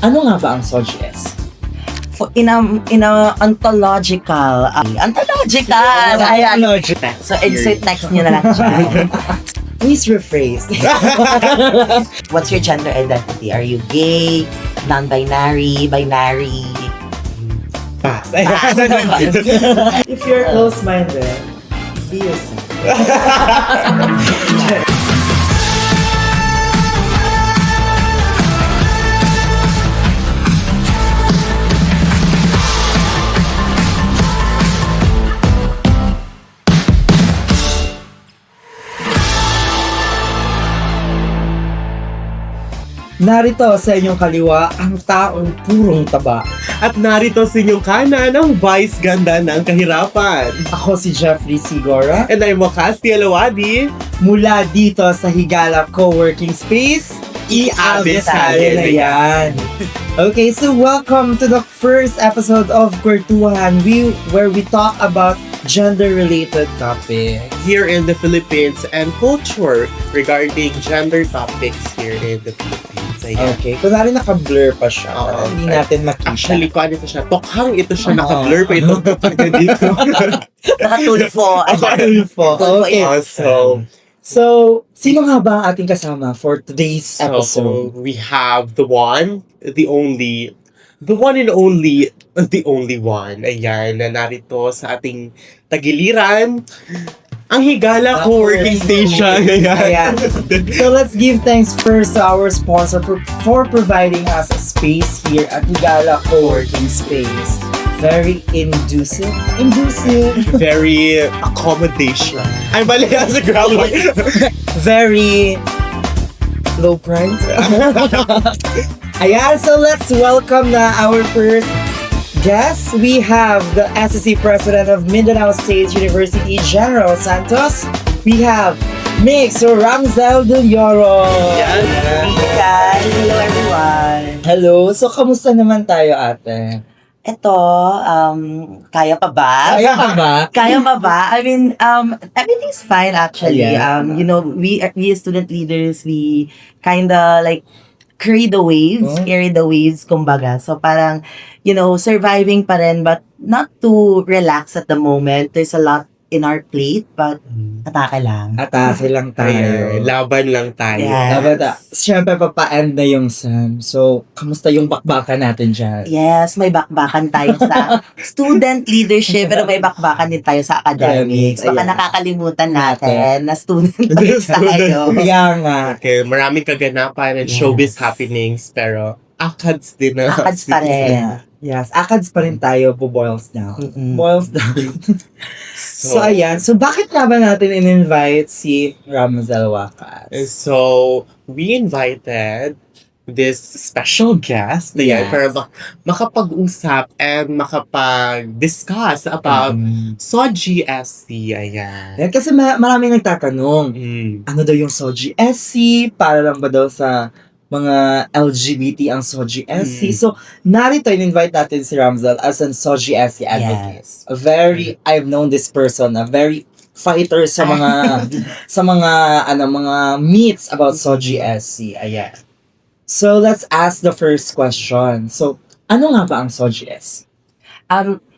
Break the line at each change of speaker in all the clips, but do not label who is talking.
Ano nga ba ang SOGS?
In a ontological, ayan. So, insert text nyo na lang siya.
Please rephrase.
What's your gender identity? Are you gay, non-binary, binary?
Pass. If you're close-minded, be yourself. Narito sa inyong kaliwa ang taong purong taba.
At narito sa inyong kanan ang vice ganda ng kahirapan.
Ako si Jeffrey Sigora
And I'm Wakasti Alawadi.
mula dito sa Higala Co-working Space. I-abesale na yan. Okay, so welcome to the first episode of Kwartuhan, where we talk about gender-related topics.
Here in the Philippines and culture regarding gender topics here in the Philippines. Ayan.
Okay, kunwari naka-blur pa siya.
Oo.
Hindi natin makita.
Actually, kung ano ito siya, tokhang ito siya, naka-blur pa ito kapag dito.
Nakatulfo.
Naka-info. Okay.
So,
Sino nga ba ang ating kasama for today's episode?
we have the one and only, the only one. Ayan, na narito sa ating tagiliran. Ang Higala Co-working Station.
Ayan. So let's give thanks first to our sponsor for providing us a space here at Higala Co-working Space. Very inducive.
Very accommodation. I'm bali sa grabe.
Very low price. Ayan, so let's welcome na our first guest. We have the SSC President of Mindanao State University, General Santos. We have Mix or Ramzel Del Lloro.
Hello, everyone.
Hello, so kamusta naman tayo, ate?
Ito, kaya pa ba?
Kaya ka ba?
Kaya pa ba? I mean, everything's fine actually.
Yeah.
We as student leaders, we kinda like carry the waves, kumbaga. So parang, surviving pa rin, but not to relax at the moment. There's a lot in our plate, but atake lang.
Atake lang tayo.
Ayan, laban lang tayo.
Yeah.
Dapat, siyempre papa-end na yung SEM. So, kamusta yung bakbakan natin dyan?
Yes, may bakbakan tayo sa student leadership, pero may bakbakan din tayo sa academics. Baka
Ayan.
nakakalimutan natin na student pa rin tayo.
Kaya nga.
Okay, maraming kaganapan and
Yes.
showbiz happenings, pero ACADS din na.
Akads pa rin.
Yes, ACADS pa rin tayo po boils down.
Mm-mm.
Boils down. So, ayan. So, bakit nga ba natin in-invite si Ramzel Wakas?
So, we invited this special guest
Yes.
para makapag-usap and makapag-discuss about SOGI SC. Ayan.
Yan, kasi maraming nagtatanong, ano daw yung SOGI SC? Para lang ba daw sa mga LGBT ang SOGI SC? So, narito in-invite natin si Ramzel as an SOGI SC advocate.
Yes.
I've known this person, a very fighter sa mga mga myths about SOGI SC. Ayan. So, let's ask the first question. So, ano nga ba ang SOGI SC?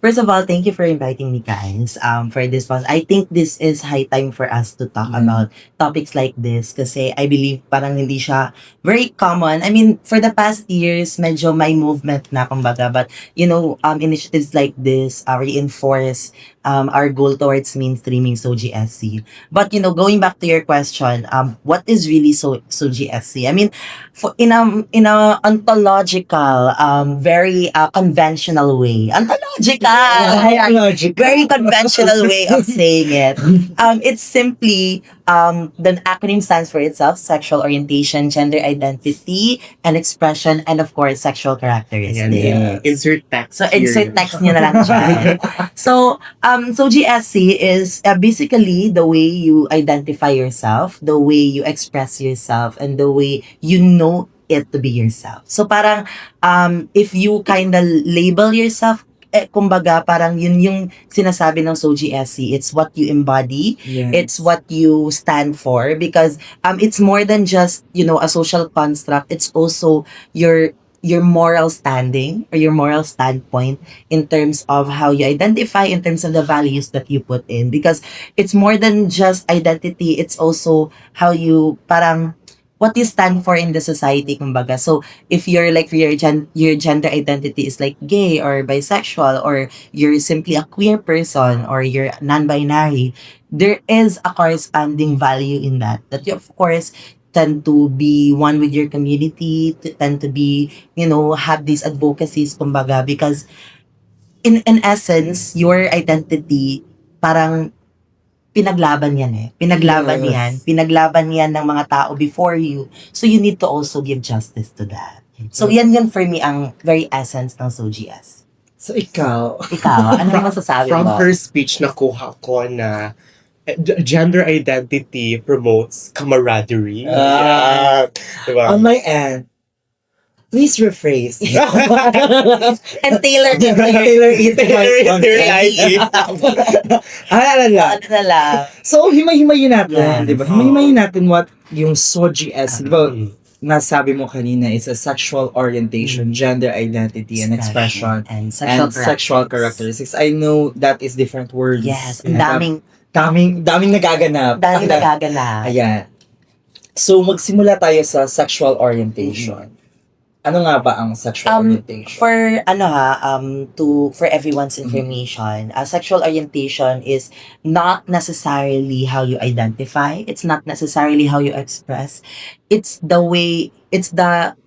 First of all, thank you for inviting me, guys, for this podcast. I think this is high time for us to talk about topics like this kasi I believe parang hindi siya very common. I mean, for the past years, medyo may movement na, kumbaga, but, initiatives like this reinforce our goal towards mainstreaming SOGI SC. But, going back to your question, what is really SOGI SC? I mean, in a ontological, very conventional way. Very conventional way of saying it. It's simply, the acronym stands for itself: sexual orientation, gender identity, and expression, and of course, sexual characteristics.
Ayan. Insert text.
So, insert text nyo na lang dyan. So, GSC is basically the way you identify yourself, the way you express yourself, and the way you know it to be yourself. So, parang, if you kinda label yourself, kumbaga, parang yun yung sinasabi ng SOGI SC. It's what you embody.
Yes.
It's what you stand for, because it's more than just, a social construct. It's also your your moral standing or your moral standpoint in terms of how you identify, in terms of the values that you put in. Because it's more than just identity, it's also how you, parang, what you stand for in the society, kumbaga. So, if you're like, your gender identity is like gay or bisexual, or you're simply a queer person, or you're non-binary, there is a corresponding value in that you, of course, tend to be one with your community, tend to be, have these advocacies, kumbaga, because in essence, your identity, parang pinaglaban yan eh.
Yes.
Pinaglaban yan ng mga tao before you. So you need to also give justice to that. So yan for me ang very essence ng SOGS.
So, ikaw.
Ikaw, ano yung masasabi
From
mo?
her speech, nakuha ko na gender identity promotes camaraderie. Diba?
On my end, please rephrase.
And Taylor,
Taylor it to my
Taylor
Alala.
ano na lang.
So, himay-himayin natin,
Yes.
di ba? Himay-himayin natin what yung SOGS, di ba? Nasabi mo kanina, it's a sexual orientation, gender identity, and expression,
And
and sexual characteristics. I know that is different words.
Yes,
And
daming
daming nagaganap.
nagaganap.
Ayan. So, magsimula tayo sa sexual orientation. Ano nga ba ang sexual orientation?
For everyone's information, sexual orientation is not necessarily how you identify. It's not necessarily how you express. It's the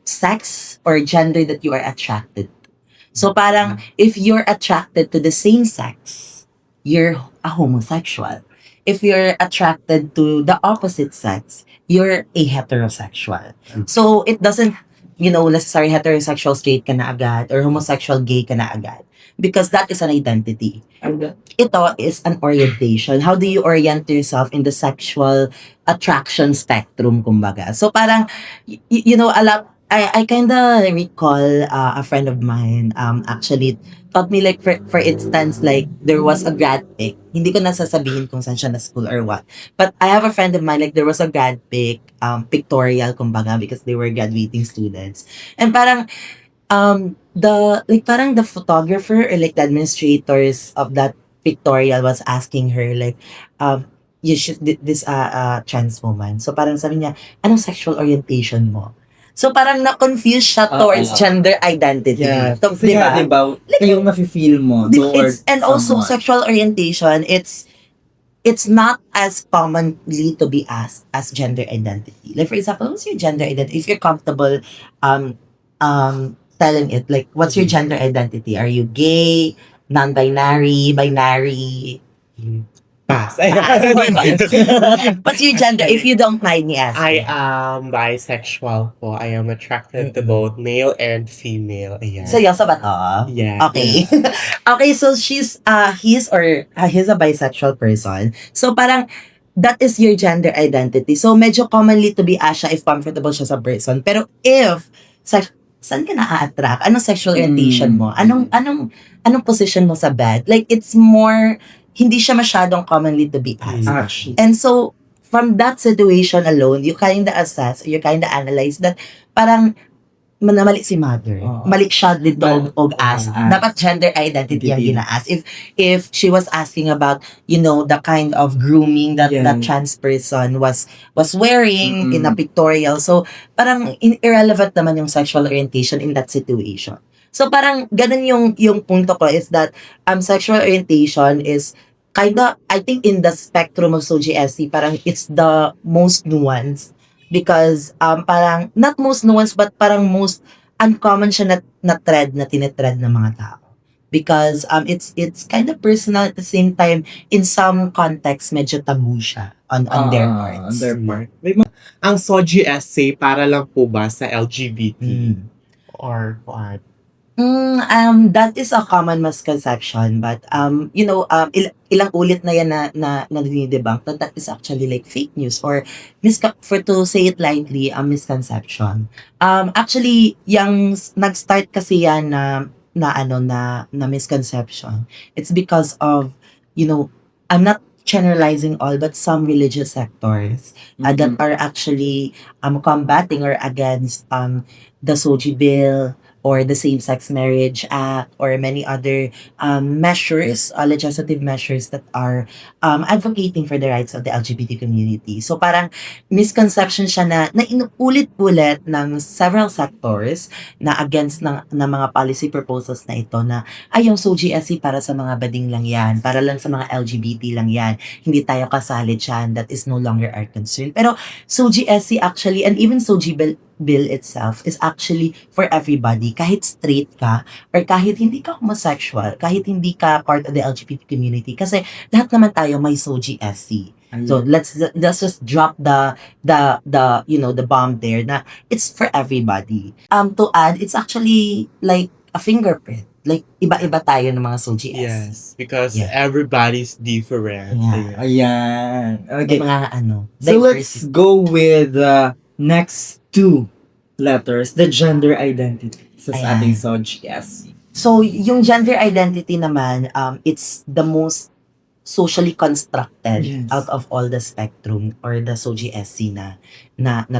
sex or gender that you are attracted to. So parang, if you're attracted to the same sex, you're a homosexual. If you're attracted to the opposite sex, you're a heterosexual. So it doesn't necessarily heterosexual straight ka na agad or homosexual gay ka na agad. Because that is an identity. Ito is an orientation. How do you orient yourself in the sexual attraction spectrum, kumbaga? So parang, a lot, I kinda recall a friend of mine actually taught me, like, for instance, like, there was a grad pic. Hindi ko nasasabihin kung saan siya na school or what. But I have a friend of mine, like, there was a grad pic, pictorial, kumbaga, because they were graduating students. And parang, the photographer or like the administrators of that pictorial was asking her, like, you should, this trans woman. So parang sabi niya, anong sexual orientation mo? So parang na-confuse siya towards gender identity.
Yeah.
So,
Kasi nga, diba, yung nafe-feel mo towards
and also
someone.
sexual orientation, it's not as commonly to be asked as gender identity. Like, for example, what's your gender identity? If you're comfortable telling it, like, what's your gender identity? Are you gay, non-binary, binary?
Pass.
What's your gender? If you don't mind me
I
asking.
am bisexual po. I am attracted to both male and female. Ayan.
Seryoso ba to?
Yeah.
Okay. Okay, so he's a bisexual person. So parang, that is your gender identity. So medyo commonly to be asked siya if comfortable siya sa person. Pero if, saan ka na-attract? Anong sexual orientation mo? Anong position mo sa bed? Like, it's more, hindi siya masyadong commonly to be asked.
Actually.
And so, from that situation alone, you kinda assess, or you kinda analyze that parang mali si mother.
Oo.
Mali siya dito og ask.
ask.
Dapat gender identity ang gina-ask. If she was asking about, the kind of grooming that
Yeah.
that trans person was wearing
Mm-mm.
in a pictorial. So, parang irrelevant naman yung sexual orientation in that situation. So parang ganun yung punto ko is that sexual orientation is kinda, I think in the spectrum of SOGSC, parang it's the most nuanced because parang not most nuanced but parang most uncommon siya na thread na tinetread ng mga tao. Because it's kind of personal at the same time, in some context medyo taboo siya on their parts.
On their part.
Ang SOGI essay para lang po ba sa LGBT?
Mm.
Or what?
That is a common misconception, but ilang ulit na yan na dinidebunk that is actually like fake news or for to say it lightly, a misconception. Actually, yung nag-start kasi yan na misconception. It's because of, I'm not generalizing all, but some religious sectors that are actually combating or against the Soji bill or the Same-Sex Marriage Act or many other measures, legislative measures that are advocating for the rights of the LGBT community. So parang misconception siya na inuulit-ulit ng several sectors na against ng mga policy proposals na ito na ay yung SOGSC para sa mga bading lang yan, para lang sa mga LGBT lang yan, hindi tayo kasali dyan, that is no longer our concern. Pero SOGSC actually, and even SOGI bill itself is actually for everybody, kahit straight ka or kahit hindi ka homosexual, kahit hindi ka part of the LGBT community, kasi lahat naman tayo may SOGSC. So let's just drop the the bomb there na it's for everybody. To add, it's actually like a fingerprint. Like iba-iba tayo ng mga SOGSC.
Yes, because
Yeah.
everybody's different.
Yeah.
Ayan.
May
Okay.
mga
So let's go with the next two letters, the gender identity sa
Ayan.
ating SOGSC.
So, yung gender identity naman, it's the most socially constructed
Yes.
out of all the spectrum or the SOGSC na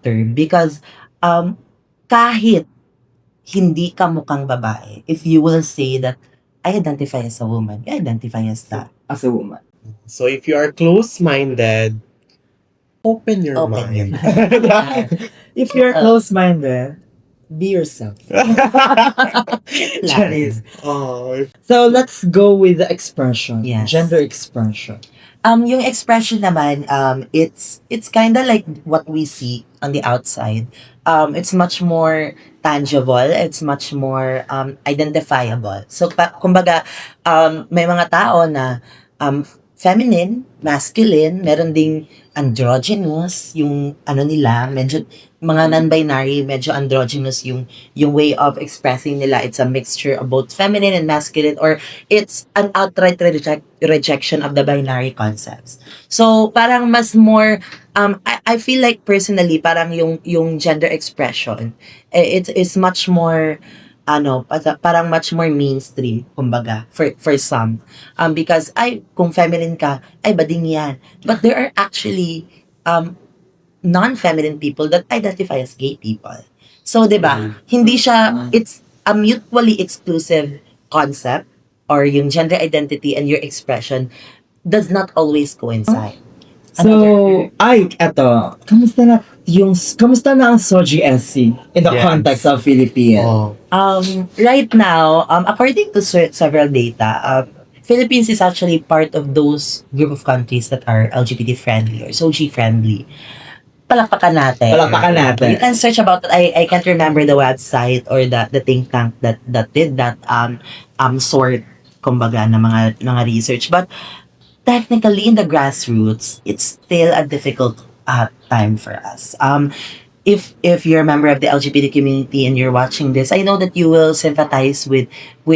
term. Because kahit hindi ka mukhang babae, if you will say that I identify as a woman, I identify as that.
As a woman.
So if you are close-minded, open your
Open your
mind.
If you're close-minded, be yourself. Charis.
Oh,
So let's go with the expression.
Yes.
Gender expression.
Yung expression naman, it's kind of like what we see on the outside. It's much more tangible. It's much more identifiable. So, kumbaga, may mga tao na feminine, masculine, meron ding androgynous, yung nila, medyo mga non-binary, medyo androgynous yung way of expressing nila. It's a mixture of both feminine and masculine, or it's an outright rejection of the binary concepts. So, parang mas more, I feel like personally, parang yung gender expression, it's much more, parang much more mainstream, kumbaga, for some. Because, kung feminine ka, bading yan. But there are actually, non-feminine people that identify as gay people. So, di ba, hindi siya, it's a mutually exclusive concept, or yung gender identity and your expression does not always coincide.
So, eto, kamusta na ang SOGSC in the
Yes.
context of Philippines?
oh.
Right now, according to several data, Philippines is actually part of those group of countries that are LGBT friendly or SOGI friendly. Palakpakan natin.
Palakpakan natin.
You can search about it. I can't remember the website or the think tank that did that sort, kumbaga, na mga research. But technically, in the grassroots, it's still a difficult time for us. If you're a member of the LGBT community and you're watching this, I know that you will sympathize with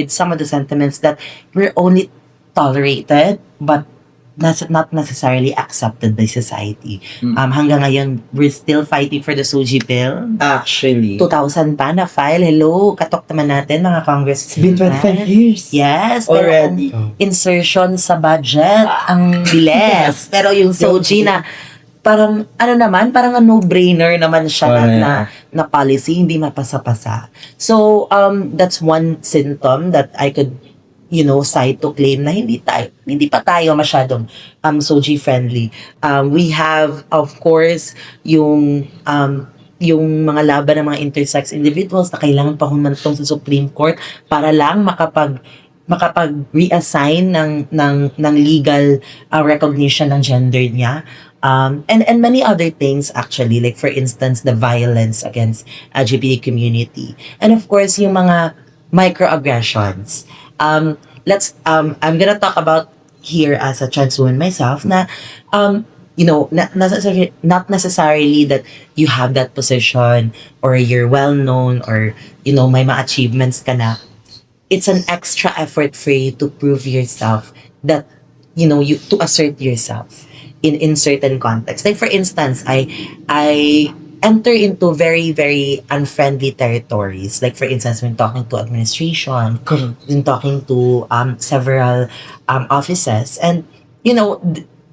some of the sentiments that we're only tolerated, but not necessarily accepted by society. Hanggang ngayon, we're still fighting for the SOGI bill.
Actually.
2000 pa na file. Hello, katok naman natin mga
It's
Congress.
been 25 years.
Yes, pero
Already.
ang insertion sa budget, ang bilis. Pero yung SOGI na, parang, parang a no-brainer naman siya na policy, hindi mapasa-pasa. So, that's one symptom that I could, cite to claim na hindi pa tayo masyadong SOGI friendly. We have, of course, yung mga laban ng mga intersex individuals na kailangan pa humantong sa Supreme Court para lang makapag-reassign ng legal recognition ng gender niya. And many other things actually, like for instance, the violence against LGBT community. And of course, yung mga microaggressions. I'm gonna talk about here as a trans woman myself na not necessarily that you have that position or you're well known or may mga achievements ka na. It's an extra effort for you to prove yourself that you to assert yourself in certain contexts. Like for instance, I enter into very, very unfriendly territories. Like for instance, when talking to administration, when talking to several offices, and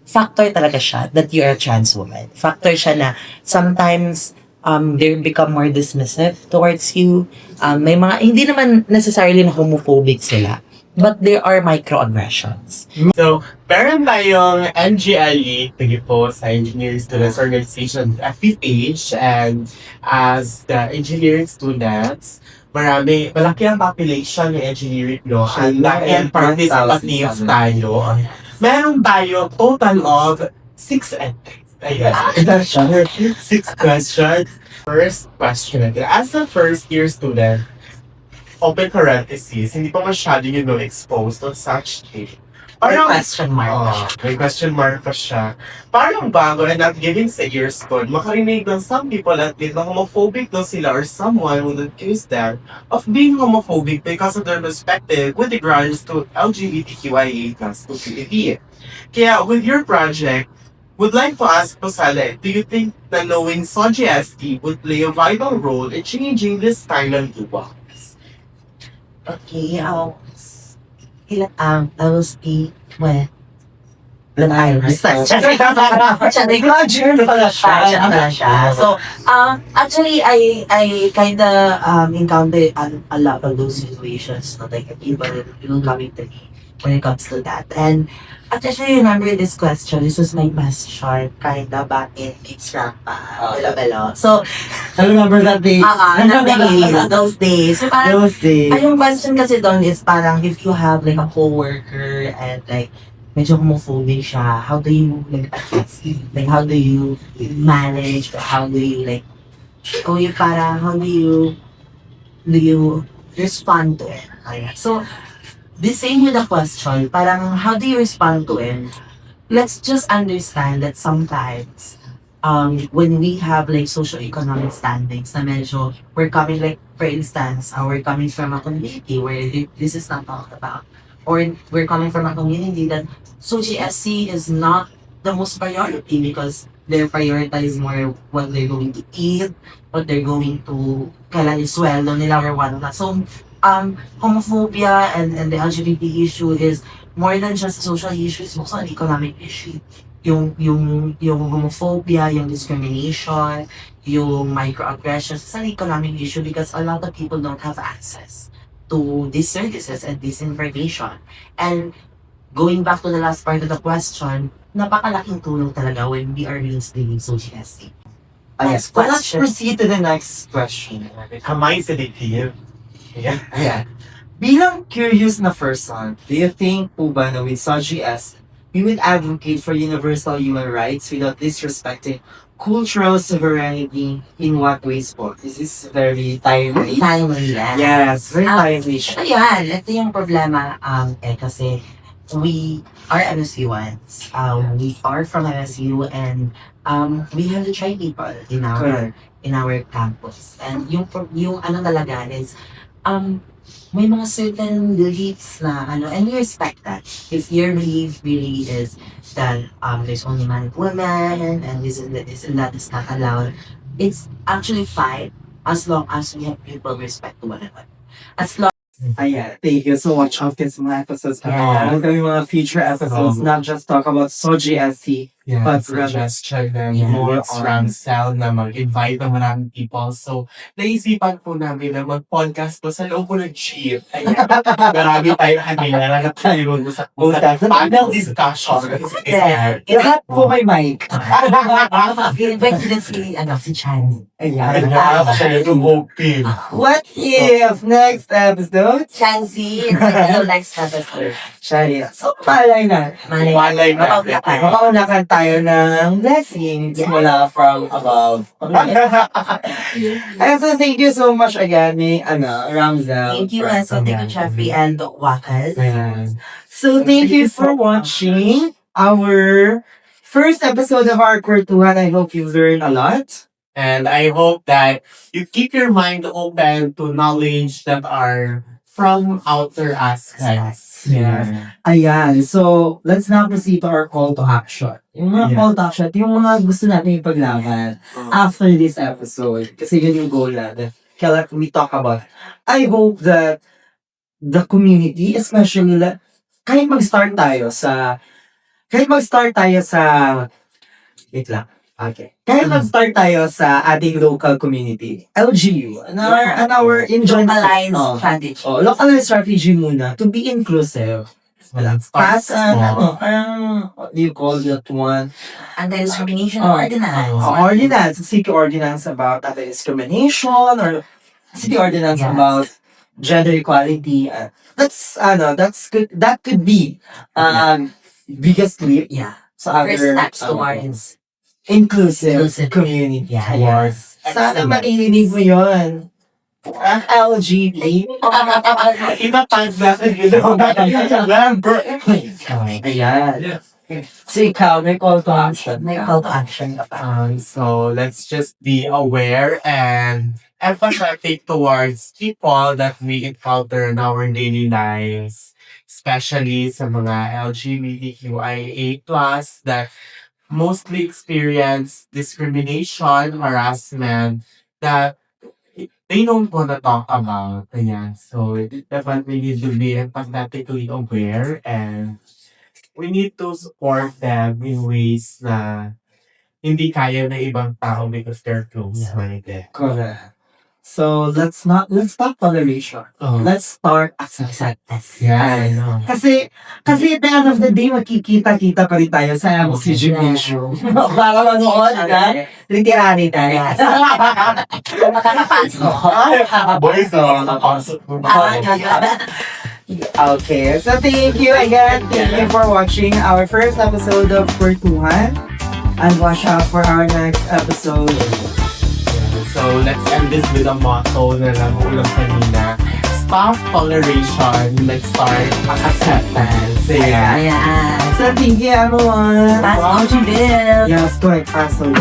factor talaga siya that you're a trans woman. Factor siya na sometimes they become more dismissive towards you. May mga, hindi naman necessarily na homophobic sila, but there are microaggressions.
So, meron tayong NGLE, tagi po sa Engineering Students Organization FB page, and as the engineering students, malaki ang population ng engineering, no? And dahil participative tayo, meron tayo total of 6 entities. Ayan. 6 questions. First question, as a first year student, open parentheses, hindi pa masyado exposed on such thing. Parang
question mark.
May question mark pa siya. Parang bago and not giving sa ears ko, makarinig ng some people at least na homophobic daw sila or someone would accuse them of being homophobic because of their perspective with regards to LGBTQIA plus community. Kaya with your project, would like to ask Posale, do you think that knowing SOGST would play a vital role in changing this kind of nuance?
Okay, I will speak with the virus. So, actually, I kinda encountered a lot of those situations, not like people coming to me when it comes to that. And I actually remember this question. This was my question kinda back in Instagram Belo. So,
I remember that day.
those days. So, parang,
Those days.
yung question kasi doon is parang if you have like a coworker and like medyo homophobic siya, how do you like address it? Like how do you manage or how do you like how do you respond to it? Ayan. So the same with the question, parang how do you respond to it? Let's just understand that sometimes when we have like socioeconomic standings na medyo we're coming like for instance we're coming from a community where this is not talked about, or we're coming from a community that SOGSC is not the most priority because they prioritize more what they're going to eat, what they're going to kailan yung sweldo nila or whatnot. So homophobia and the LGBT issue is more than just a social issue, it's also an economic issue. Yung homophobia, yung discrimination, yung microaggressions, it's an economic issue because a lot of people don't have access to these services and this information. And going back to the last part of the question, napakalaking tulong talaga when we are reinstating SOGSC.
Yes. So let's proceed to the next question.
Kamay selective. Yeah.
Ayan. Bilang curious na person, do you think po ba na with SOGS, we would advocate for universal human rights without disrespecting cultural sovereignty? In what ways po? This is very timely.
Timely, yeah.
Yes, very timely siya.
Ayan, ito yung problema kasi we are MSU1s. We are from MSU and we have to try people in our campus. And yung ano talaga is may mga certain beliefs na and we respect that. If your belief really is that there's only man and woman and this and that is not allowed, it's actually fine as long as we have people respect to one another. As long
Ayan, thank you so much of this mga episodes na
Yeah.
Meron kami mga future episodes, not just talk about SOGSC, but
just check them
Yeah.
more on Cell na mag-invite ng maraming people. So, naisipan po namin na mag-podcast po sa loob po ng jeep. Ayan. Marami tayo kanina na tayo mag-usap. Panel discussion.
lahat po may mic.
invite din si Chan.
Ayan.
Siya yung open.
What if next episode?
Chancy, until next episode.
Shari. So, malay na.
Malay natin.
Makaunakan tayo ng blessings mula from above. And so, thank you so much again ni Ramzel.
Thank you, and so thank you, Jeffrey and Wakas.
Ayan.
So, thank you for watching our first episode of our Kwartuhan. I hope you learned a lot.
And I hope that you keep your mind open to knowledge that are from outer aspects. Yeah.
Ayan. So, let's now proceed to our call to action. Yung mga
Yeah.
call to action, yung mga gusto natin ipaglaban after this episode. Kasi yun yung goal natin. Kaya like we talk about, I hope that the community, especially kahit mag-start tayo sa kahit mag-start tayo sa... Wait lang. Okay. Kahit mag-start tayo sa ating local community, LGU, and our
Localized
Oh.
strategy.
Localized strategy muna to be inclusive. Pass, what do you call that one?
Anti-discrimination
Oh.
ordinance.
Ordinance, city ordinance about anti-discrimination or city ordinance
Yes.
about gender equality. That's good. That could be biggest leap
Yeah.
sa
First
other
steps towards
inclusive
Inclusive.
community.
Yeah,
Yes. Sana
Excellent.
marinig mo yun. Ang LGBT. Iba pang Ayan. So ikaw, may call to action.
may call to action ka pa.
So let's just be aware and empathetic towards people that we encounter in our daily lives, especially sa mga LGBTQIA+ that mostly experience discrimination, harassment that they don't want to talk about. Ayan. So it definitely need to be empathetically aware and we need to support them in ways na hindi kaya ng ibang tao because they're close-minded.
Correct. So let's stop toleration.
Oh.
Let's start acceptance.
Yeah, I know.
Kasi at the end of the day, magkikita-kita pa rin tayo sa oxygenation. Para manood na literary tayo.
Makakapasok.
Boys, napasok mo ba?
Okay, so thank you again. Thank you for watching our first episode of Kwertuhan. And watch out for our next episode.
So let's end this with a motto na nagulang kanina. Stop toleration, let's start acceptance. Yeah.
Ayan.
So thank you everyone.
Pass out your bill.
Yes, correct. Pass on.